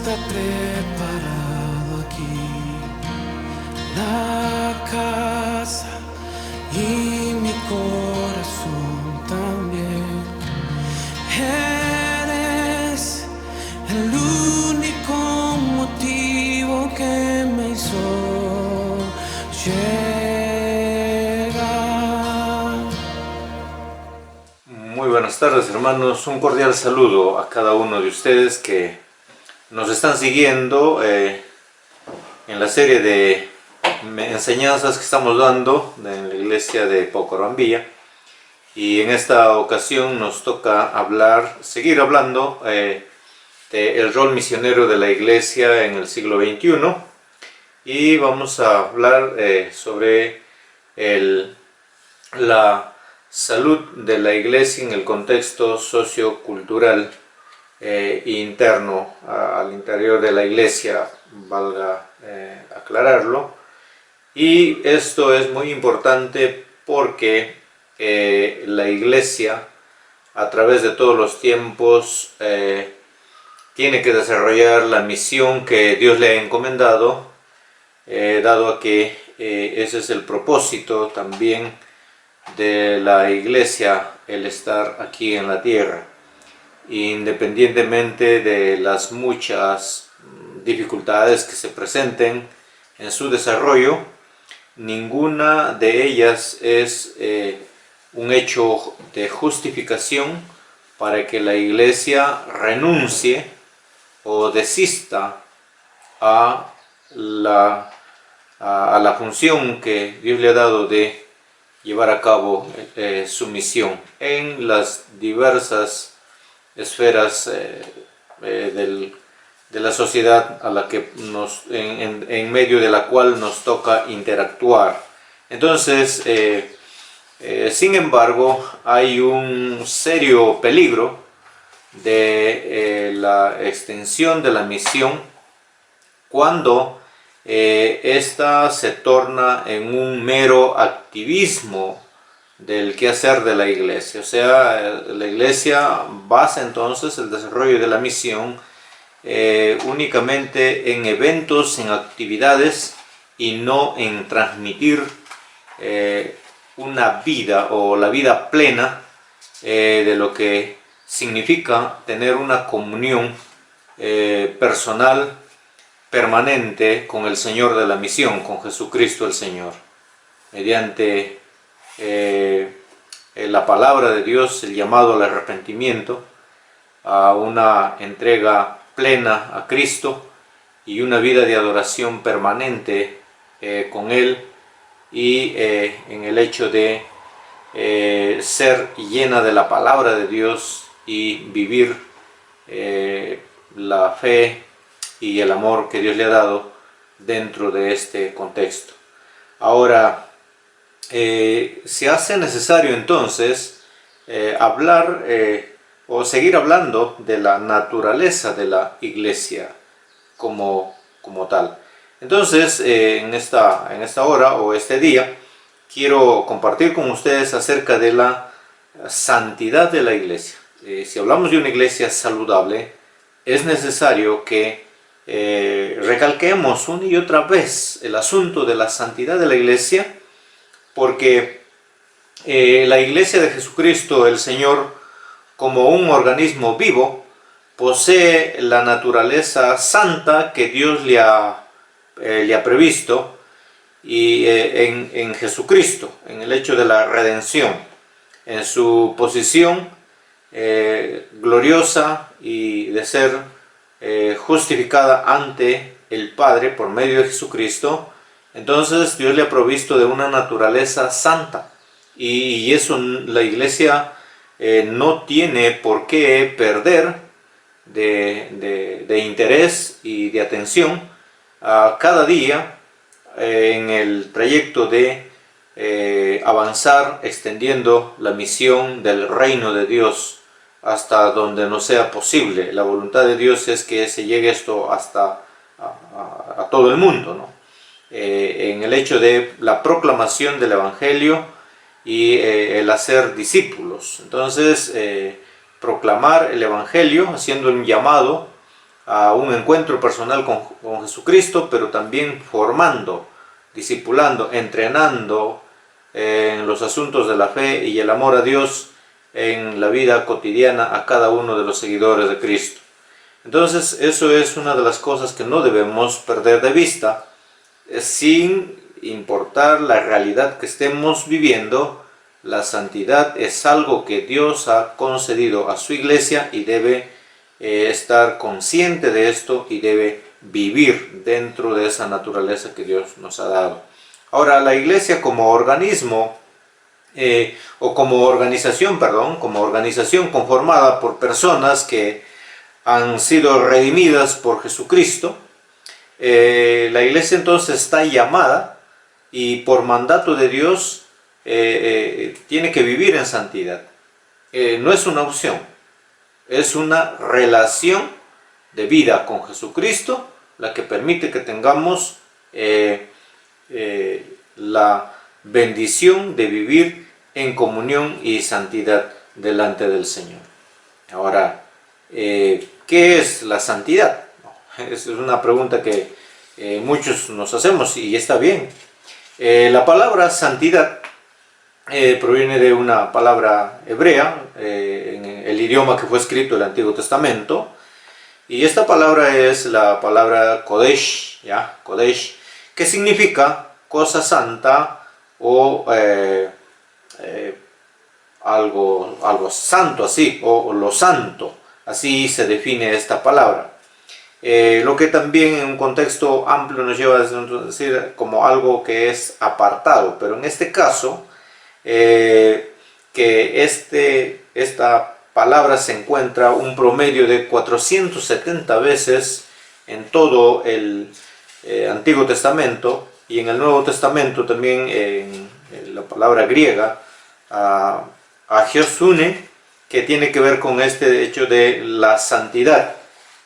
está preparado aquí, la casa y mi corazón también. Eres el único motivo que me hizo llegar. Muy buenas tardes, hermanos. Un cordial saludo a cada uno de ustedes que nos están siguiendo en la serie de enseñanzas que estamos dando en la iglesia de Paucarambilla. Y en esta ocasión nos toca seguir hablando del rol misionero de la iglesia en el siglo XXI. Y vamos a hablar sobre la salud de la iglesia en el contexto sociocultural interno al interior de la iglesia, valga aclararlo. Y esto es muy importante porque la iglesia a través de todos los tiempos tiene que desarrollar la misión que Dios le ha encomendado, dado a que ese es el propósito también de la iglesia, el estar aquí en la tierra, independientemente de las muchas dificultades que se presenten en su desarrollo. Ninguna de ellas es un hecho de justificación para que la iglesia renuncie o desista a la función que Dios le ha dado de llevar a cabo su misión en las diversas esferas de la sociedad a la que en medio de la cual nos toca interactuar. Entonces, sin embargo, hay un serio peligro de la extensión de la misión cuando esta se torna en un mero activismo del quehacer de la iglesia. O sea, la iglesia basa entonces el desarrollo de la misión únicamente en eventos, en actividades, y no en transmitir una vida o la vida plena de lo que significa tener una comunión personal permanente con el Señor de la misión, con Jesucristo el Señor, mediante la palabra de Dios, el llamado al arrepentimiento, a una entrega plena a Cristo y una vida de adoración permanente con Él, y en el hecho de ser llena de la palabra de Dios y vivir la fe y el amor que Dios le ha dado dentro de este contexto. Ahora, se hace necesario entonces hablar o seguir hablando de la naturaleza de la iglesia como tal. Entonces, en esta hora o este día, quiero compartir con ustedes acerca de la santidad de la iglesia. Si hablamos de una iglesia saludable, es necesario que recalquemos una y otra vez el asunto de la santidad de la iglesia, porque la iglesia de Jesucristo, el Señor, como un organismo vivo, posee la naturaleza santa que Dios le ha previsto, y en Jesucristo, en el hecho de la redención, en su posición gloriosa y de ser justificada ante el Padre por medio de Jesucristo. Entonces Dios le ha provisto de una naturaleza santa, y eso la iglesia no tiene por qué perder de interés y de atención cada día en el trayecto de avanzar extendiendo la misión del reino de Dios hasta donde no sea posible. La voluntad de Dios es que se llegue esto hasta a todo el mundo, ¿no? En el hecho de la proclamación del Evangelio y el hacer discípulos. Entonces, proclamar el Evangelio, haciendo un llamado a un encuentro personal con Jesucristo, pero también formando, discipulando, entrenando en los asuntos de la fe y el amor a Dios en la vida cotidiana a cada uno de los seguidores de Cristo. Entonces, eso es una de las cosas que no debemos perder de vista, sin importar la realidad que estemos viviendo. La santidad es algo que Dios ha concedido a su iglesia y debe estar consciente de esto y debe vivir dentro de esa naturaleza que Dios nos ha dado. Ahora, la iglesia como organismo, o como organización conformada por personas que han sido redimidas por Jesucristo, la iglesia entonces está llamada y por mandato de Dios tiene que vivir en santidad. No es una opción, es una relación de vida con Jesucristo la que permite que tengamos la bendición de vivir en comunión y santidad delante del Señor. Ahora, ¿qué es la santidad? Esa es una pregunta que muchos nos hacemos y está bien. La palabra santidad proviene de una palabra hebrea, en el idioma que fue escrito el Antiguo Testamento, y esta palabra es la palabra Kodesh, ¿ya? Kodesh, que significa cosa santa o algo santo, así, o lo santo, así se define esta palabra. Lo que también en un contexto amplio nos lleva a decir como algo que es apartado, pero en este caso, que esta palabra se encuentra un promedio de 470 veces en todo el Antiguo Testamento, y en el Nuevo Testamento también en la palabra griega agiosune, que tiene que ver con este hecho de la santidad,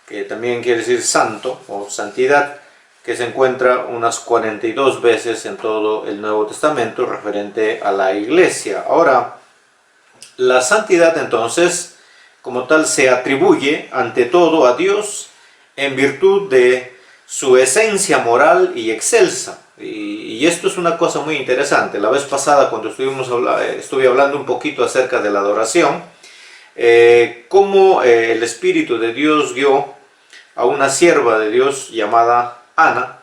que también quiere decir santo o santidad, que se encuentra unas 42 veces en todo el Nuevo Testamento referente a la iglesia. Ahora, la santidad entonces, como tal, se atribuye ante todo a Dios en virtud de su esencia moral y excelsa. Y esto es una cosa muy interesante. La vez pasada, cuando estuve hablando un poquito acerca de la adoración, cómo el Espíritu de Dios guió a una sierva de Dios llamada Ana,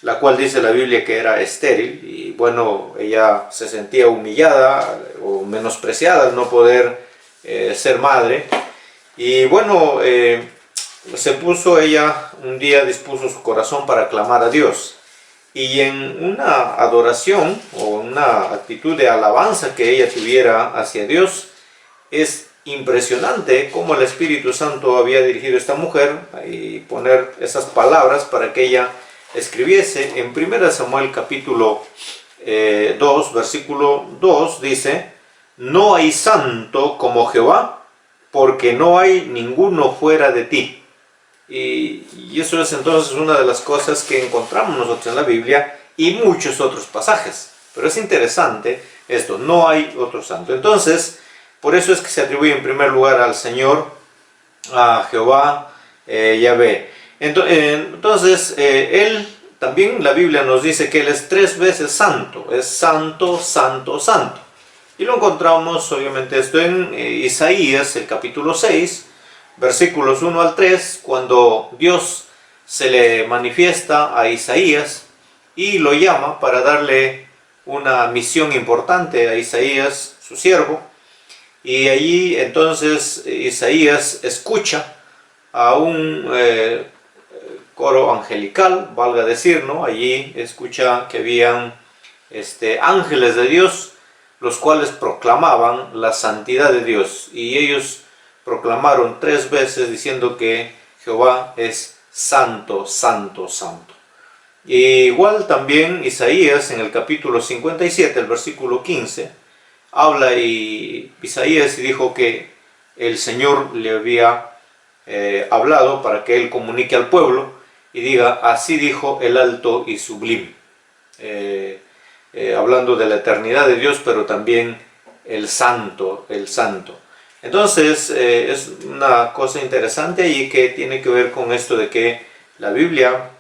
la cual dice la Biblia que era estéril, y bueno, ella se sentía humillada o menospreciada al no poder ser madre, y bueno, un día dispuso su corazón para clamar a Dios, y en una adoración o una actitud de alabanza que ella tuviera hacia Dios, es impresionante cómo el Espíritu Santo había dirigido a esta mujer y poner esas palabras para que ella escribiese. En 1 Samuel capítulo 2, versículo 2 dice: no hay santo como Jehová, porque no hay ninguno fuera de ti. Y eso es entonces una de las cosas que encontramos nosotros en la Biblia y muchos otros pasajes. Pero es interesante esto, no hay otro santo. Entonces, por eso es que se atribuye en primer lugar al Señor, a Jehová, Yahvé. Entonces, Él también, la Biblia nos dice que Él es 3 veces santo, es santo, santo, santo. Y lo encontramos, obviamente, esto en Isaías, el capítulo 6, versículos 1 al 3, cuando Dios se le manifiesta a Isaías y lo llama para darle una misión importante a Isaías, su siervo. Y allí entonces Isaías escucha a un coro angelical, valga decir, ¿no? Allí escucha que habían ángeles de Dios, los cuales proclamaban la santidad de Dios. Y ellos proclamaron 3 veces diciendo que Jehová es santo, santo, santo. Y igual también Isaías en el capítulo 57, el versículo 15, habla Isaías y dijo que el Señor le había hablado para que él comunique al pueblo y diga: así dijo el alto y sublime, hablando de la eternidad de Dios, pero también el santo, el santo. Entonces, es una cosa interesante y que tiene que ver con esto de que la Biblia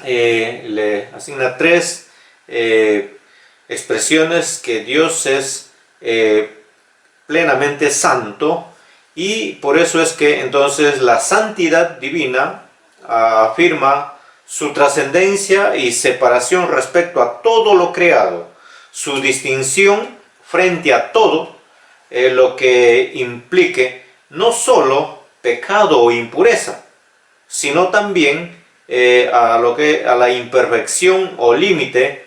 le asigna tres expresiones que Dios es plenamente santo, y por eso es que entonces la santidad divina afirma su trascendencia y separación respecto a todo lo creado, su distinción frente a todo lo que implique no solo pecado o impureza, sino también a la imperfección o límite.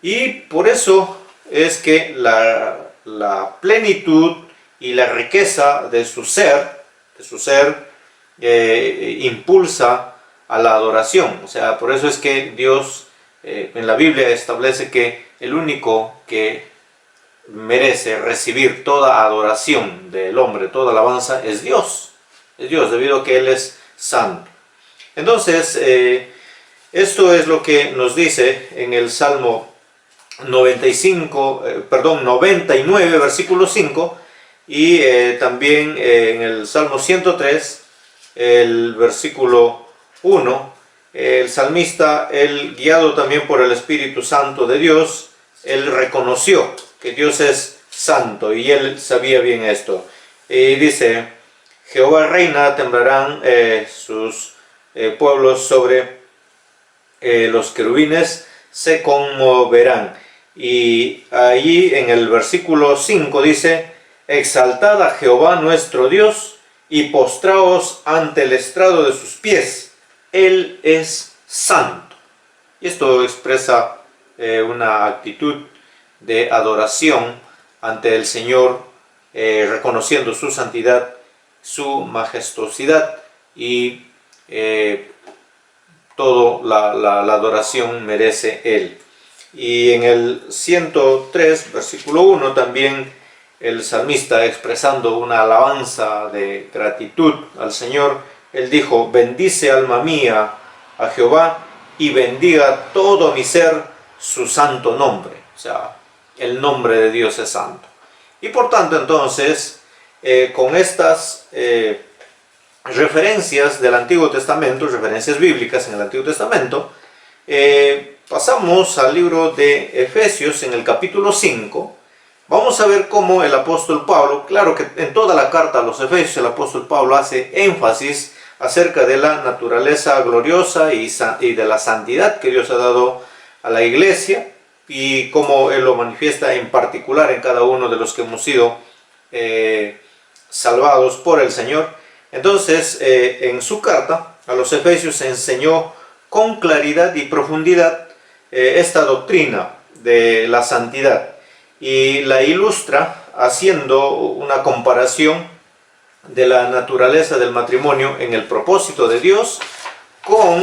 Y por eso es que la plenitud y la riqueza de su ser impulsa a la adoración. O sea, por eso es que Dios en la Biblia establece que el único que merece recibir toda adoración del hombre, toda alabanza, es Dios. Es Dios, debido a que Él es santo. Entonces, esto es lo que nos dice en el Salmo 99, versículo 5, y también en el Salmo 103, el versículo 1, el salmista, él, guiado también por el Espíritu Santo de Dios, él reconoció que Dios es santo y él sabía bien esto. Y dice: Jehová reina, temblarán sus pueblos sobre los querubines, se conmoverán. Y allí en el versículo 5 dice: exaltad a Jehová nuestro Dios y postraos ante el estrado de sus pies, Él es santo. Y esto expresa una actitud de adoración ante el Señor, reconociendo su santidad, su majestuosidad, y toda la adoración merece Él. Y en el 103, versículo 1, también el salmista, expresando una alabanza de gratitud al Señor, él dijo: bendice alma mía a Jehová y bendiga todo mi ser su santo nombre. O sea, el nombre de Dios es santo. Y por tanto, entonces, con estas referencias del Antiguo Testamento, referencias bíblicas en el Antiguo Testamento, pasamos al libro de Efesios en el capítulo 5. Vamos a ver cómo el apóstol Pablo, claro que en toda la carta a los Efesios el apóstol Pablo hace énfasis acerca de la naturaleza gloriosa y de la santidad que Dios ha dado a la iglesia, y cómo Él lo manifiesta en particular en cada uno de los que hemos sido salvados por el Señor. Entonces, en su carta a los Efesios se enseñó con claridad y profundidad esta doctrina de la santidad, y la ilustra haciendo una comparación de la naturaleza del matrimonio en el propósito de Dios con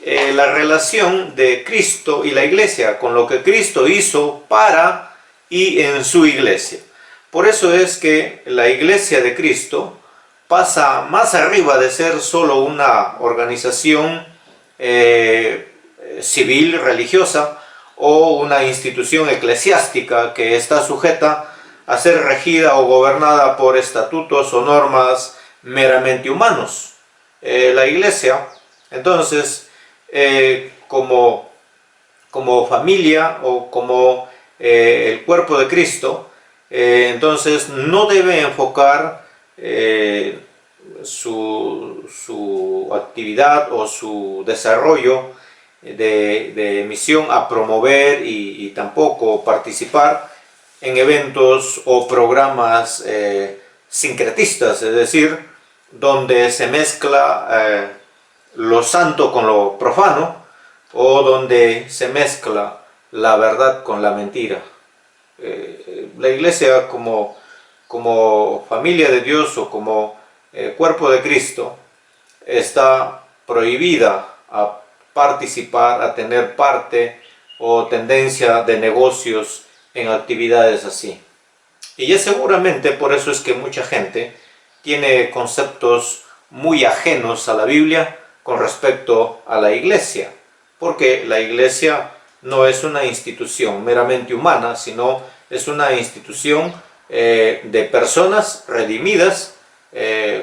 la relación de Cristo y la iglesia, con lo que Cristo hizo para y en su iglesia. Por eso es que la iglesia de Cristo pasa más arriba de ser solo una organización civil, religiosa, o una institución eclesiástica que está sujeta a ser regida o gobernada por estatutos o normas meramente humanos. La iglesia, entonces, como familia o como el cuerpo de Cristo, entonces no debe enfocar su actividad o su desarrollo de misión a promover y tampoco participar en eventos o programas sincretistas, es decir, donde se mezcla lo santo con lo profano, o donde se mezcla la verdad con la mentira. La iglesia como familia de Dios o como cuerpo de Cristo está prohibida a participar, a tener parte o tendencia de negocios en actividades así. Y ya seguramente por eso es que mucha gente tiene conceptos muy ajenos a la Biblia con respecto a la iglesia, porque la iglesia no es una institución meramente humana, sino es una institución de personas redimidas,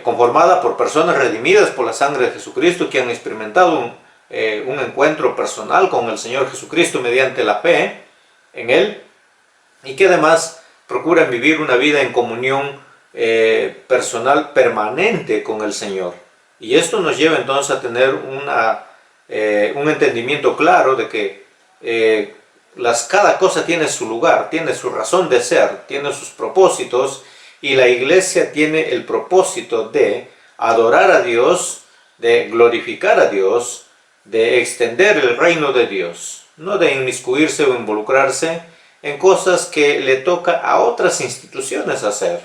conformada por personas redimidas por la sangre de Jesucristo, que han experimentado un encuentro personal con el Señor Jesucristo mediante la fe en Él, y que además procuran vivir una vida en comunión personal permanente con el Señor. Y esto nos lleva entonces a tener un entendimiento claro de que cada cosa tiene su lugar, tiene su razón de ser, tiene sus propósitos, y la iglesia tiene el propósito de adorar a Dios, de glorificar a Dios, de extender el reino de Dios, no de inmiscuirse o involucrarse en cosas que le toca a otras instituciones hacer.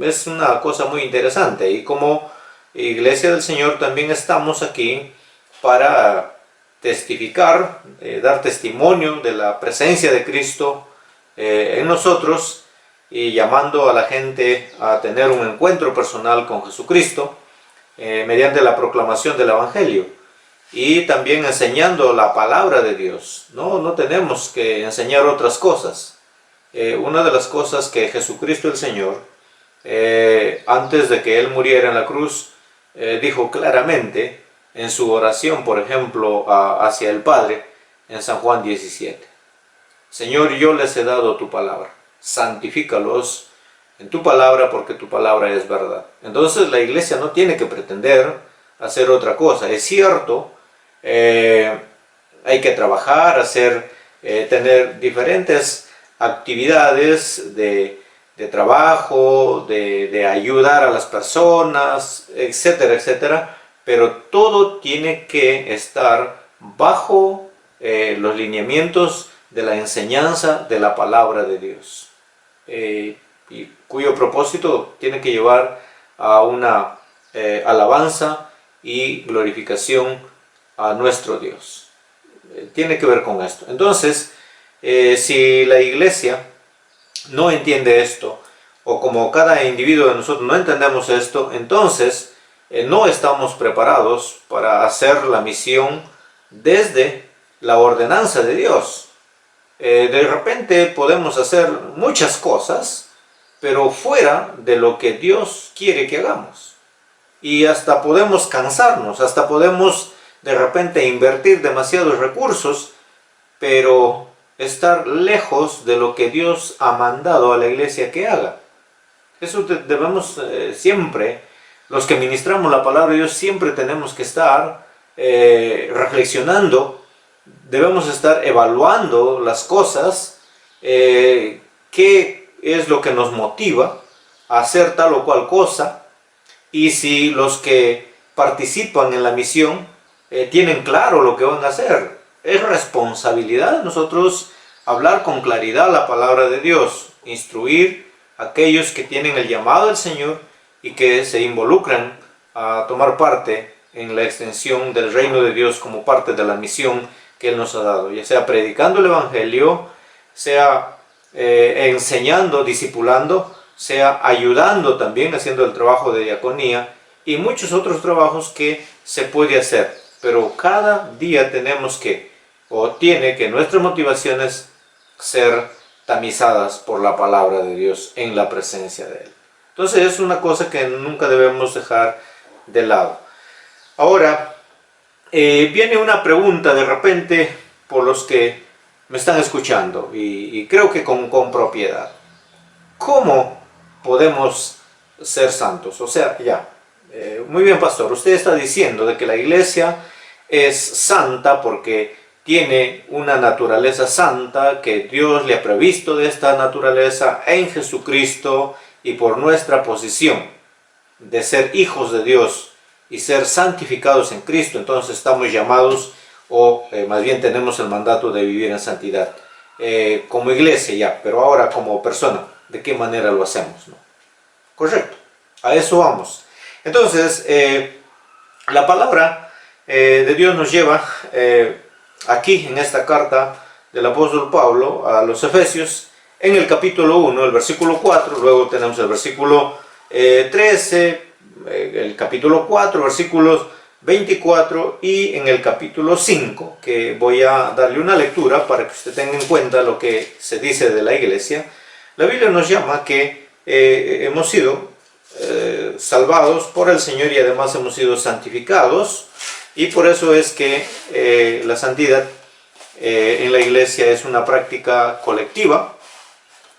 Es una cosa muy interesante, y como Iglesia del Señor también estamos aquí para testificar, dar testimonio de la presencia de Cristo en nosotros, y llamando a la gente a tener un encuentro personal con Jesucristo mediante la proclamación del Evangelio, y también enseñando la palabra de Dios. No tenemos que enseñar otras cosas. Una de las cosas que Jesucristo el Señor, antes de que Él muriera en la cruz, dijo claramente en su oración, por ejemplo, hacia el Padre, en San Juan 17. Señor, yo les he dado tu palabra, santifícalos en tu palabra, porque tu palabra es verdad. Entonces la iglesia no tiene que pretender hacer otra cosa. Es cierto, hay que trabajar, tener diferentes actividades de trabajo, de ayudar a las personas, etcétera, etcétera, pero todo tiene que estar bajo los lineamientos de la enseñanza de la palabra de Dios, y cuyo propósito tiene que llevar a una alabanza y glorificación a nuestro Dios. Tiene que ver con esto. Entonces, si la iglesia no entiende esto, o como cada individuo de nosotros no entendemos esto, entonces no estamos preparados para hacer la misión desde la ordenanza de Dios. De repente podemos hacer muchas cosas, pero fuera de lo que Dios quiere que hagamos. Y hasta podemos cansarnos, hasta podemos de repente invertir demasiados recursos, pero estar lejos de lo que Dios ha mandado a la iglesia que haga. Eso debemos siempre, los que ministramos la palabra de Dios, siempre tenemos que estar reflexionando, debemos estar evaluando las cosas, qué es lo que nos motiva a hacer tal o cual cosa, y si los que participan en la misión tienen claro lo que van a hacer. Es responsabilidad de nosotros hablar con claridad la palabra de Dios, instruir a aquellos que tienen el llamado del Señor y que se involucran a tomar parte en la extensión del reino de Dios como parte de la misión que Él nos ha dado, ya sea predicando el Evangelio, sea enseñando, discipulando, sea ayudando también, haciendo el trabajo de diaconía y muchos otros trabajos que se puede hacer. Pero cada día tenemos que, o tiene que, nuestras motivaciones ser tamizadas por la palabra de Dios en la presencia de Él. Entonces es una cosa que nunca debemos dejar de lado. Ahora, viene una pregunta de repente por los que me están escuchando, y creo que con propiedad. ¿Cómo podemos ser santos? O sea, muy bien, pastor, usted está diciendo de que la iglesia es santa porque tiene una naturaleza santa, que Dios le ha previsto de esta naturaleza en Jesucristo, y por nuestra posición de ser hijos de Dios y ser santificados en Cristo, entonces estamos llamados, o más bien tenemos el mandato de vivir en santidad. Como iglesia pero ahora como persona, ¿de qué manera lo hacemos? ¿No? Correcto, a eso vamos. Entonces, la palabra de Dios nos lleva aquí en esta carta del apóstol Pablo a los Efesios, en el capítulo 1, el versículo 4, luego tenemos el versículo 13, el capítulo 4, versículos 24, y en el capítulo 5, que voy a darle una lectura para que usted tenga en cuenta lo que se dice de la iglesia. La Biblia nos llama que hemos sido salvados por el Señor y además hemos sido santificados, y por eso es que la santidad en la iglesia es una práctica colectiva,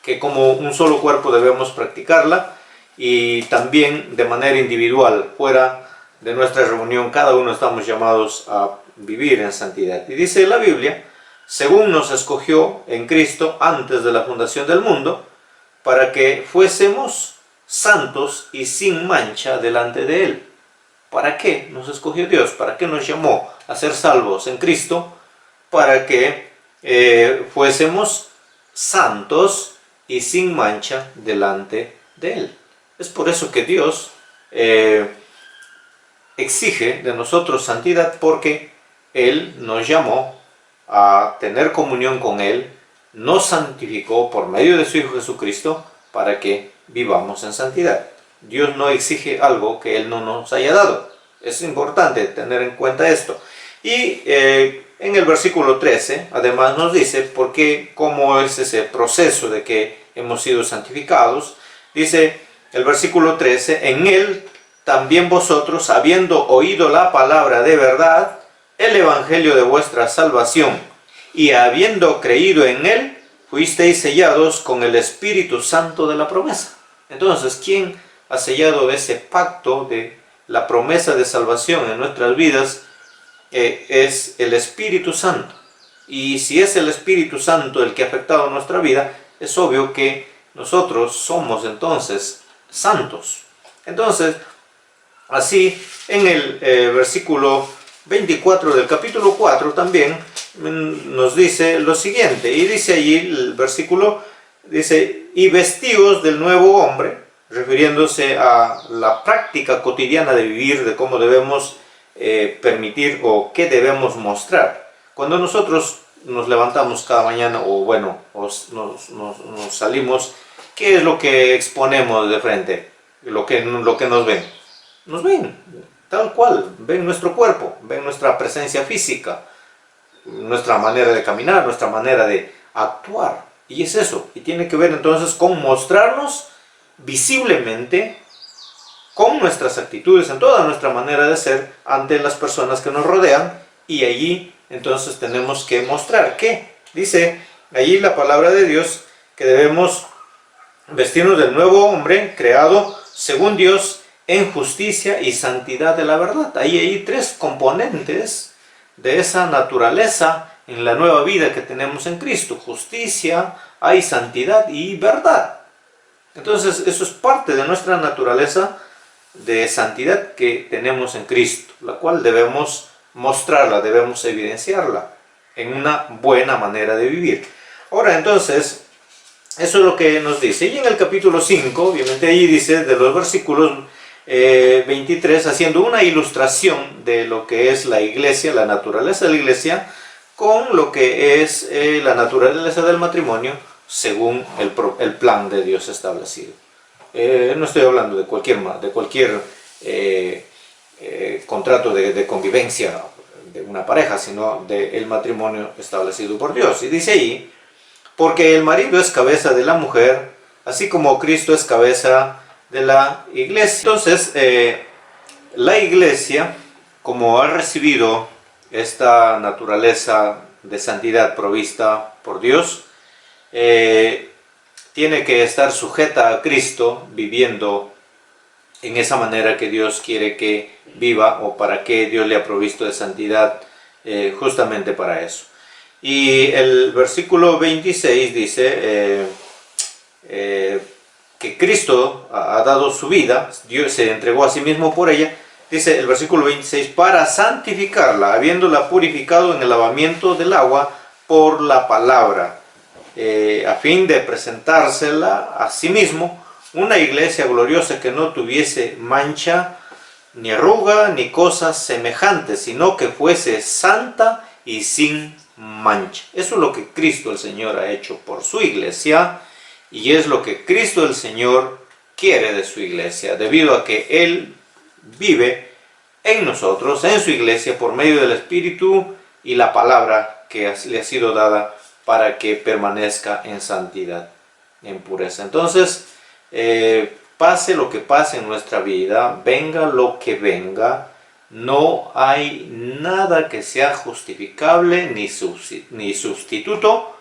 que como un solo cuerpo debemos practicarla, y también de manera individual, fuera de nuestra reunión, cada uno estamos llamados a vivir en santidad. Y dice la Biblia, según nos escogió en Cristo antes de la fundación del mundo, para que fuésemos santos y sin mancha delante de Él. ¿Para qué nos escogió Dios? ¿Para qué nos llamó a ser salvos en Cristo? Para que fuésemos santos y sin mancha delante de Él. Es por eso que Dios exige de nosotros santidad, porque Él nos llamó a tener comunión con Él, nos santificó por medio de su Hijo Jesucristo para que vivamos en santidad. Dios no exige algo que Él no nos haya dado. Es importante tener en cuenta esto. Y en el versículo 13, además nos dice cómo es ese proceso de que hemos sido santificados. Dice el versículo 13, en Él también vosotros, habiendo oído la palabra de verdad, el evangelio de vuestra salvación, y habiendo creído en Él, fuisteis sellados con el Espíritu Santo de la promesa. Entonces, ¿quién ha sellado ese pacto de la promesa de salvación en nuestras vidas? Es el Espíritu Santo. Y si es el Espíritu Santo el que ha afectado nuestra vida, es obvio que nosotros somos entonces santos. Entonces, así en el versículo 24 del capítulo 4 también nos dice lo siguiente, y dice allí el versículo, dice, y vestidos del nuevo hombre, refiriéndose a la práctica cotidiana de vivir, de cómo debemos permitir o qué debemos mostrar. Cuando nosotros nos levantamos cada mañana, o bueno, nos salimos, ¿qué es lo que exponemos de frente? Lo que nos ven. Nos ven, tal cual, ven nuestro cuerpo, ven nuestra presencia física, nuestra manera de caminar, nuestra manera de actuar. Y es eso, y tiene que ver entonces con mostrarnos visiblemente con nuestras actitudes, en toda nuestra manera de ser ante las personas que nos rodean, y allí entonces tenemos que mostrar que, dice allí la palabra de Dios, que debemos vestirnos del nuevo hombre creado según Dios en justicia y santidad de la verdad. Ahí hay tres componentes de esa naturaleza en la nueva vida que tenemos en Cristo: justicia, hay santidad y verdad. Entonces eso es parte de nuestra naturaleza de santidad que tenemos en Cristo, la cual debemos mostrarla, debemos evidenciarla en una buena manera de vivir. Ahora entonces, eso es lo que nos dice. Y en el capítulo 5, obviamente allí dice, de los versículos 23, haciendo una ilustración de lo que es la iglesia, la naturaleza de la iglesia, con lo que es la naturaleza del matrimonio, según el plan de Dios establecido. No estoy hablando de cualquier contrato de convivencia de una pareja, sino del matrimonio establecido por Dios. Y dice ahí, porque el marido es cabeza de la mujer, así como Cristo es cabeza de la iglesia. Entonces, la iglesia, como ha recibido esta naturaleza de santidad provista por Dios, tiene que estar sujeta a Cristo, viviendo en esa manera que Dios quiere que viva, o para que Dios le ha provisto de santidad, justamente para eso. Y el versículo 26 dice que Cristo ha dado su vida, Dios se entregó a sí mismo por ella. Dice el versículo 26, para santificarla, habiéndola purificado en el lavamiento del agua por la palabra, a fin de presentársela a sí mismo una iglesia gloriosa, que no tuviese mancha, ni arruga, ni cosas semejantes, sino que fuese santa y sin mancha. Eso es lo que Cristo el Señor ha hecho por su iglesia, y es lo que Cristo el Señor quiere de su iglesia, debido a que Él vive en nosotros, en su iglesia, por medio del Espíritu y la palabra que le ha sido dada para que permanezca en santidad. en pureza. Entonces, pase lo que pase en nuestra vida, venga lo que venga, no hay nada que sea justificable ni sustituto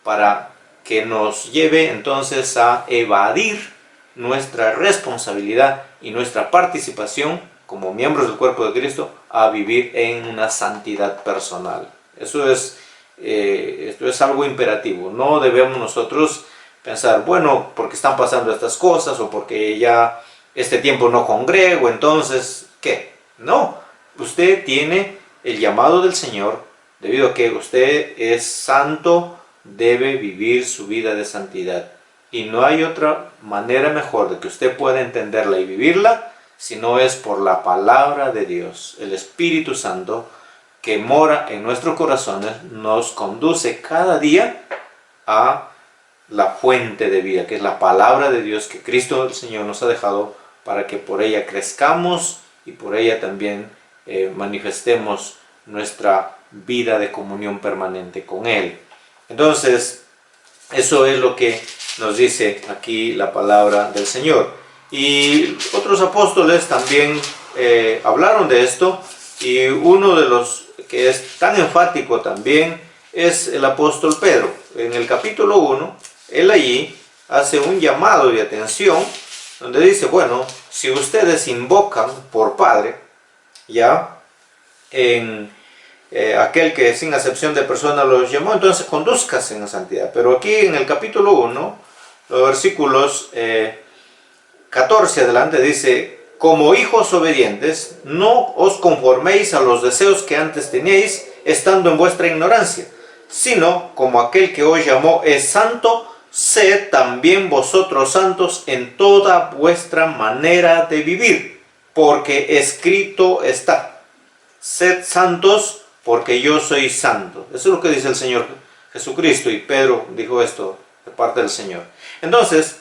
para que nos lleve entonces a evadir nuestra responsabilidad y nuestra participación como miembros del cuerpo de Cristo a vivir en una santidad personal. Esto es algo imperativo. No debemos nosotros pensar, bueno, porque están pasando estas cosas o porque ya este tiempo no congrego, entonces, ¿qué? No, usted tiene el llamado del Señor, debido a que usted es santo, debe vivir su vida de santidad. Y no hay otra manera mejor de que usted pueda entenderla y vivirla, si no es por la palabra de Dios. El Espíritu Santo que mora en nuestros corazones nos conduce cada día a la fuente de vida, que es la palabra de Dios que Cristo el Señor nos ha dejado para que por ella crezcamos y por ella también manifestemos nuestra vida de comunión permanente con Él. Entonces, eso es lo que nos dice aquí la palabra del Señor. Y otros apóstoles también hablaron de esto, y uno de los que es tan enfático también es el apóstol Pedro. En el capítulo 1, él allí hace un llamado de atención, donde dice, bueno, si ustedes invocan por Padre, ya, en aquel que sin acepción de persona los llamó, entonces conduzcase en santidad. Pero aquí en el capítulo 1, los versículos 14 adelante dice, como hijos obedientes, no os conforméis a los deseos que antes teníais, estando en vuestra ignorancia, sino como aquel que os llamó es santo, sed también vosotros santos en toda vuestra manera de vivir, porque escrito está, sed santos porque yo soy santo. Eso es lo que dice el Señor Jesucristo, y Pedro dijo esto de parte del Señor. Entonces,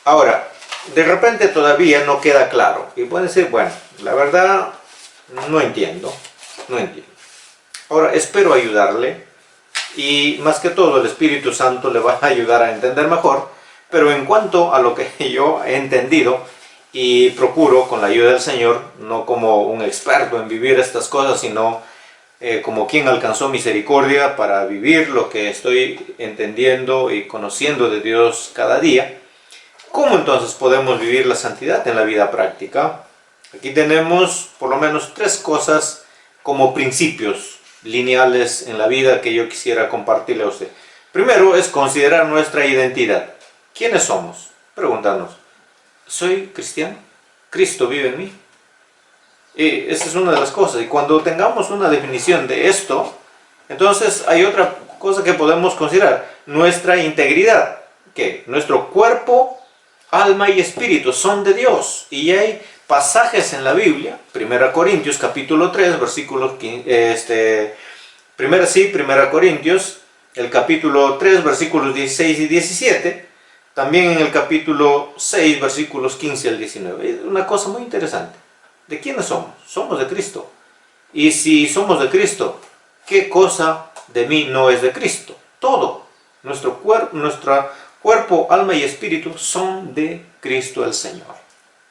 ahora, de repente todavía no queda claro, y pueden decir, bueno, la verdad no entiendo. Ahora, espero ayudarle, y más que todo el Espíritu Santo le va a ayudar a entender mejor, pero en cuanto a lo que yo he entendido, y procuro con la ayuda del Señor, no como un experto en vivir estas cosas, sino como quien alcanzó misericordia para vivir lo que estoy entendiendo y conociendo de Dios cada día. ¿Cómo entonces podemos vivir la santidad en la vida práctica? Aquí tenemos por lo menos 3 cosas como principios lineales en la vida que yo quisiera compartirle a usted. Primero es considerar nuestra identidad. ¿Quiénes somos? Preguntarnos, ¿soy cristiano? ¿Cristo vive en mí? Y esa es una de las cosas. Y cuando tengamos una definición de esto, entonces hay otra cosa que podemos considerar. Nuestra integridad. ¿Qué? Nuestro cuerpo, alma y espíritu son de Dios. Y hay pasajes en la Biblia, 1 Corintios capítulo 3, versículos 1 Corintios, el capítulo 3, versículos 16 y 17, también en el capítulo 6, versículos 15 al 19. Es una cosa muy interesante. ¿De quiénes somos? Somos de Cristo. Y si somos de Cristo, ¿qué cosa de mí no es de Cristo? Todo. Nuestro cuerpo, alma y espíritu son de Cristo el Señor.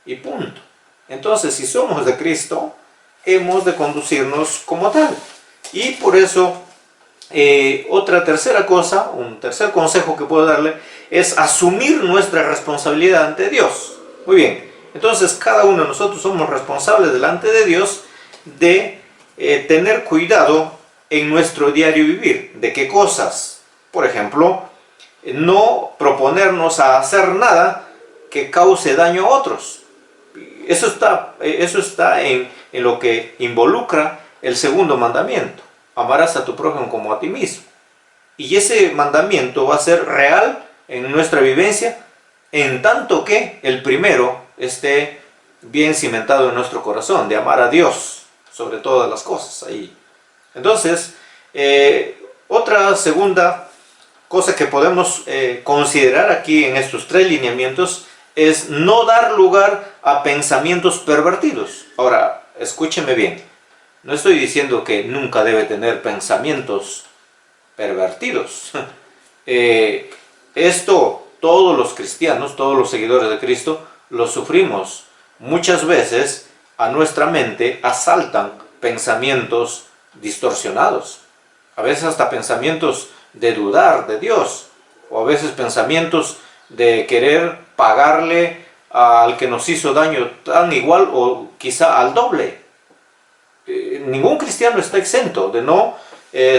Y punto. Entonces, si somos de Cristo, hemos de conducirnos como tal. Y por eso, otra tercera cosa, un tercer consejo que puedo darle, es asumir nuestra responsabilidad ante Dios. Muy bien. Entonces, cada uno de nosotros somos responsables delante de Dios de tener cuidado en nuestro diario vivir. ¿De qué cosas? Por ejemplo, no proponernos a hacer nada que cause daño a otros. Eso está en lo que involucra el segundo mandamiento. Amarás a tu prójimo como a ti mismo. Y ese mandamiento va a ser real en nuestra vivencia, en tanto que el primero esté bien cimentado en nuestro corazón, de amar a Dios sobre todas las cosas ahí. Entonces, otra segunda cosa que podemos considerar aquí en estos 3 lineamientos es no dar lugar a pensamientos pervertidos. Ahora, escúcheme bien, no estoy diciendo que nunca debe tener pensamientos pervertidos. Esto todos los cristianos, todos los seguidores de Cristo, lo sufrimos. Muchas veces a nuestra mente asaltan pensamientos distorsionados. A veces hasta pensamientos de dudar de Dios. O a veces pensamientos de querer pagarle al que nos hizo daño tan igual o quizá al doble. Ningún cristiano está exento de no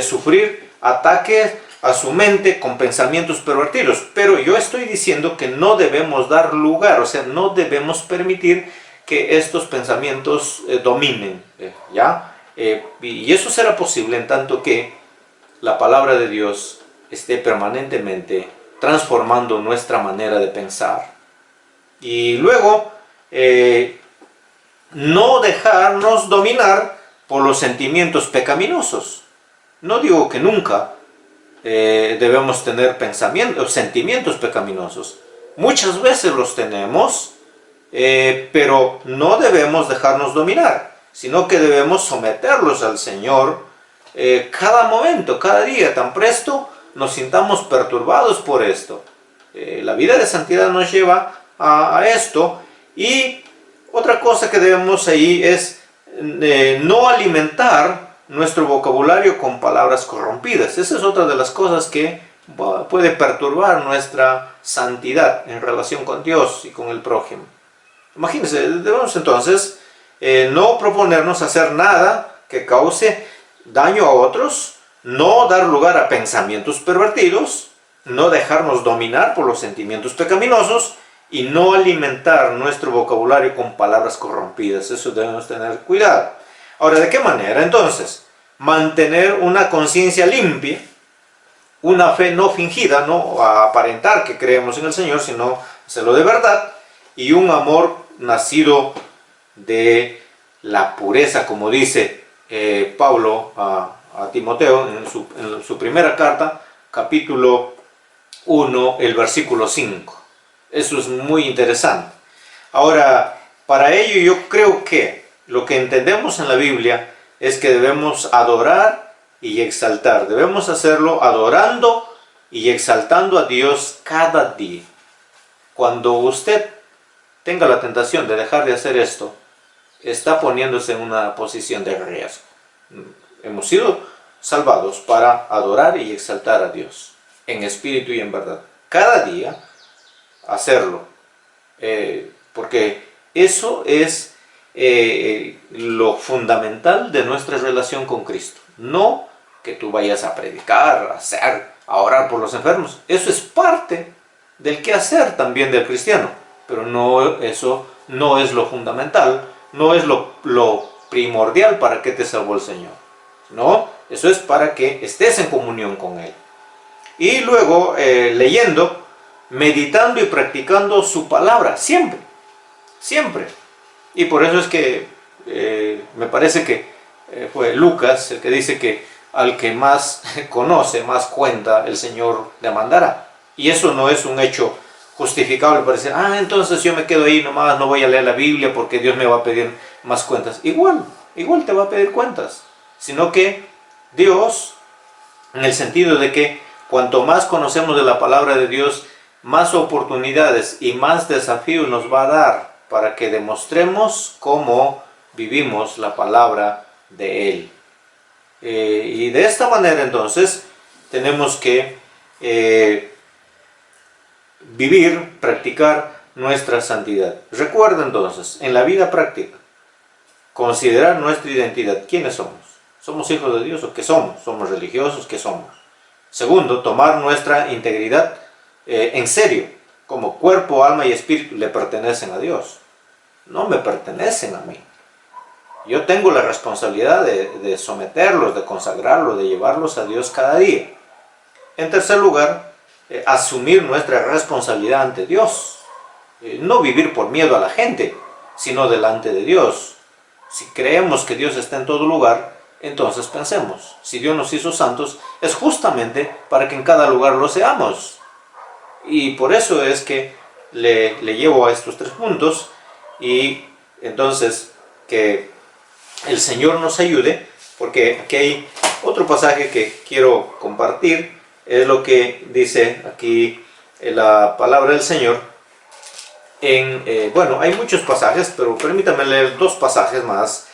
sufrir ataques a su mente con pensamientos pervertidos, pero yo estoy diciendo que no debemos dar lugar, o sea, no debemos permitir que estos pensamientos dominen, ¿ya? Y eso será posible en tanto que la palabra de Dios esté permanentemente transformando nuestra manera de pensar. Y luego, no dejarnos dominar por los sentimientos pecaminosos. No digo que nunca debemos tener sentimientos pecaminosos. Muchas veces los tenemos, pero no debemos dejarnos dominar, sino que debemos someterlos al Señor cada momento, cada día, tan presto nos sintamos perturbados por esto. La vida de santidad nos lleva a esto. Y otra cosa que debemos ahí es no alimentar nuestro vocabulario con palabras corrompidas. Esa es otra de las cosas que puede perturbar nuestra santidad en relación con Dios y con el prójimo. Imagínense, debemos entonces no proponernos hacer nada que cause daño a otros, no dar lugar a pensamientos pervertidos, no dejarnos dominar por los sentimientos pecaminosos y no alimentar nuestro vocabulario con palabras corrompidas. Eso debemos tener cuidado. Ahora, ¿de qué manera? Entonces, mantener una conciencia limpia, una fe no fingida, no aparentar que creemos en el Señor, sino hacerlo de verdad, y un amor nacido de la pureza, como dice Pablo a Timoteo en su primera carta, capítulo 1, el versículo 5. Eso es muy interesante. Ahora, para ello yo creo que lo que entendemos en la Biblia es que debemos adorar y exaltar. Debemos hacerlo adorando y exaltando a Dios cada día. Cuando usted tenga la tentación de dejar de hacer esto, está poniéndose en una posición de riesgo. Hemos sido salvados para adorar y exaltar a Dios en espíritu y en verdad. Cada día hacerlo, porque eso es lo fundamental de nuestra relación con Cristo. No que tú vayas a predicar, a orar por los enfermos. Eso es parte del quehacer también del cristiano, pero eso no es lo fundamental, no es lo primordial para que te salvó el Señor. No, eso es para que estés en comunión con Él. Y luego leyendo, meditando y practicando su palabra, siempre, siempre. Y por eso es que me parece que fue Lucas el que dice que al que más conoce, más cuenta, el Señor demandará. Y eso no es un hecho justificable para decir, entonces yo me quedo ahí nomás, no voy a leer la Biblia porque Dios me va a pedir más cuentas. Igual te va a pedir cuentas, sino que Dios, en el sentido de que cuanto más conocemos de la palabra de Dios, más oportunidades y más desafíos nos va a dar para que demostremos cómo vivimos la palabra de Él. Y de esta manera entonces tenemos que vivir, practicar nuestra santidad. Recuerda entonces, en la vida práctica, considerar nuestra identidad. ¿Quiénes somos? ¿Somos hijos de Dios o qué somos? ¿Somos religiosos? ¿Qué somos? Segundo, tomar nuestra integridad en serio, como cuerpo, alma y espíritu le pertenecen a Dios. No me pertenecen a mí. Yo tengo la responsabilidad de someterlos, de consagrarlos, de llevarlos a Dios cada día. En tercer lugar, asumir nuestra responsabilidad ante Dios. No vivir por miedo a la gente, sino delante de Dios. Si creemos que Dios está en todo lugar, entonces pensemos, si Dios nos hizo santos, es justamente para que en cada lugar lo seamos. Y por eso es que le llevo a estos 3 puntos, y entonces que el Señor nos ayude, porque aquí hay otro pasaje que quiero compartir, es lo que dice aquí la palabra del Señor. Bueno, hay muchos pasajes, pero permítanme leer dos pasajes más.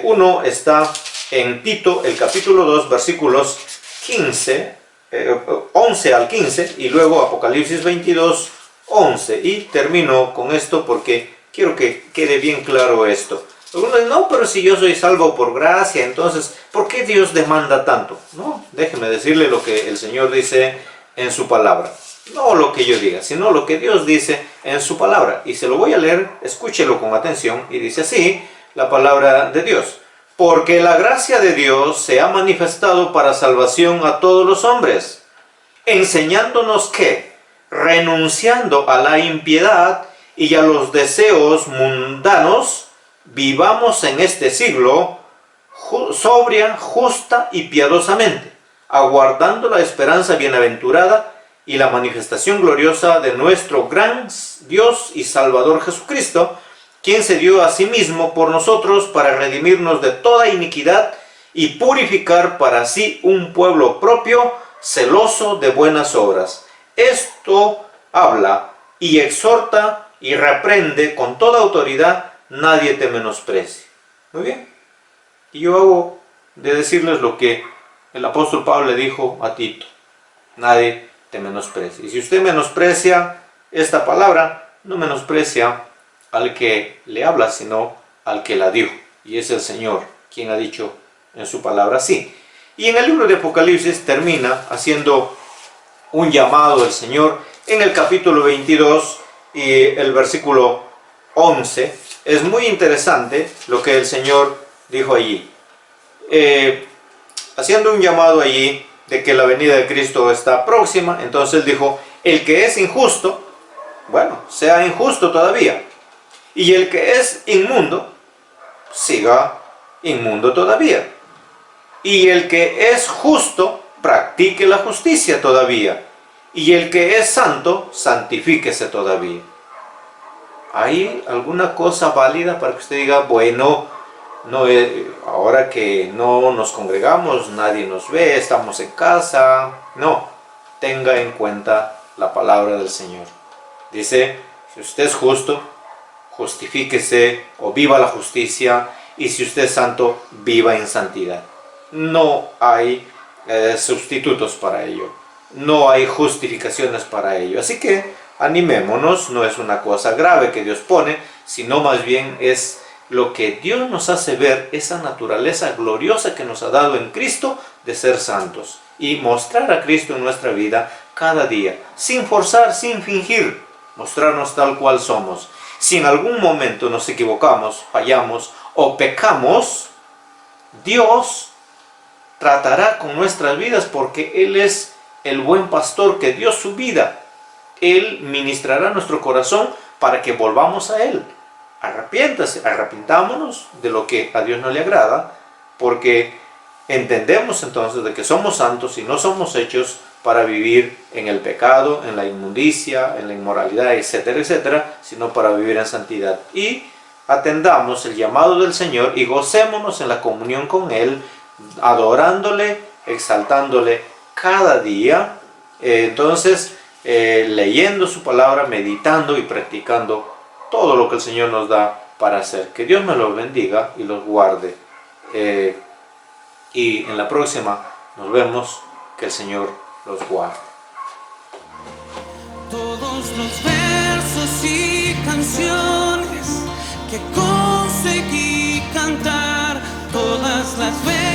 Uno está en Tito, el capítulo 2, versículos 11 al 15, y luego Apocalipsis 22, 11. Y termino con esto porque quiero que quede bien claro esto. Algunos dicen, no, pero si yo soy salvo por gracia, entonces, ¿por qué Dios demanda tanto? No, déjeme decirle lo que el Señor dice en su palabra. No lo que yo diga, sino lo que Dios dice en su palabra. Y se lo voy a leer, escúchelo con atención, y dice así la palabra de Dios. Porque la gracia de Dios se ha manifestado para salvación a todos los hombres, enseñándonos que, renunciando a la impiedad y a los deseos mundanos, vivamos en este siglo sobria, justa y piadosamente, aguardando la esperanza bienaventurada y la manifestación gloriosa de nuestro gran Dios y Salvador Jesucristo, quien se dio a sí mismo por nosotros para redimirnos de toda iniquidad y purificar para sí un pueblo propio, celoso de buenas obras. Esto habla y exhorta y reprende con toda autoridad, nadie te menosprecie. Muy bien. Y yo hago de decirles lo que el apóstol Pablo le dijo a Tito. Nadie te menosprecie. Y si usted menosprecia esta palabra, no menosprecia al que le habla, sino al que la dio. Y es el Señor quien ha dicho en su palabra así. Y en el libro de Apocalipsis termina haciendo un llamado del Señor en el capítulo 22 y el versículo 11. Es muy interesante lo que el Señor dijo allí. Haciendo un llamado allí de que la venida de Cristo está próxima, entonces dijo, el que es injusto, bueno, sea injusto todavía. Y el que es inmundo, siga inmundo todavía. Y el que es justo, practique la justicia todavía. Y el que es santo, santifíquese todavía. ¿Hay alguna cosa válida para que usted diga, bueno, no, ahora que no nos congregamos, nadie nos ve, estamos en casa? No, tenga en cuenta la palabra del Señor. Dice, si usted es justo, justifíquese o viva la justicia, y si usted es santo, viva en santidad. No hay sustitutos para ello, no hay justificaciones para ello. Así que animémonos, no es una cosa grave que Dios pone, sino más bien es lo que Dios nos hace ver, esa naturaleza gloriosa que nos ha dado en Cristo de ser santos y mostrar a Cristo en nuestra vida cada día, sin forzar, sin fingir, mostrarnos tal cual somos. Si en algún momento nos equivocamos, fallamos o pecamos, Dios tratará con nuestras vidas porque Él es el buen pastor que dio su vida. Él ministrará nuestro corazón para que volvamos a Él. Arrepintámonos de lo que a Dios no le agrada, porque entendemos entonces de que somos santos y no somos hechos para vivir en el pecado, en la inmundicia, en la inmoralidad, etcétera, etcétera, sino para vivir en santidad. Y atendamos el llamado del Señor y gocémonos en la comunión con Él, adorándole, exaltándole cada día, leyendo su palabra, meditando y practicando todo lo que el Señor nos da para hacer. Que Dios me los bendiga y los guarde. Y en la próxima nos vemos. Que el Señor los guarde. Todos los versos y canciones que conseguí cantar, todas las veces